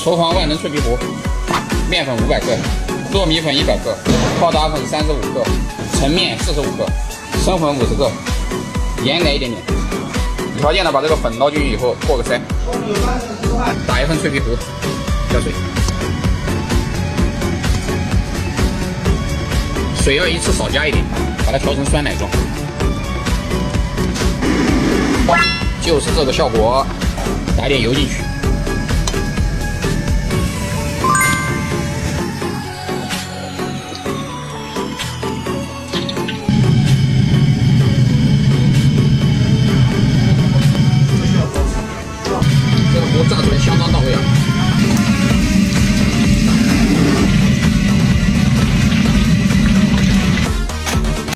厨房万能脆皮糊，面粉500克，糯米粉100克，泡打粉35克，陈面45克，生粉50克，盐来一点点。无条件的把这个粉捞均匀以后过个筛，打一份脆皮糊，加水，水要一次少加一点，把它调成酸奶状，就是这个效果。打点油进去。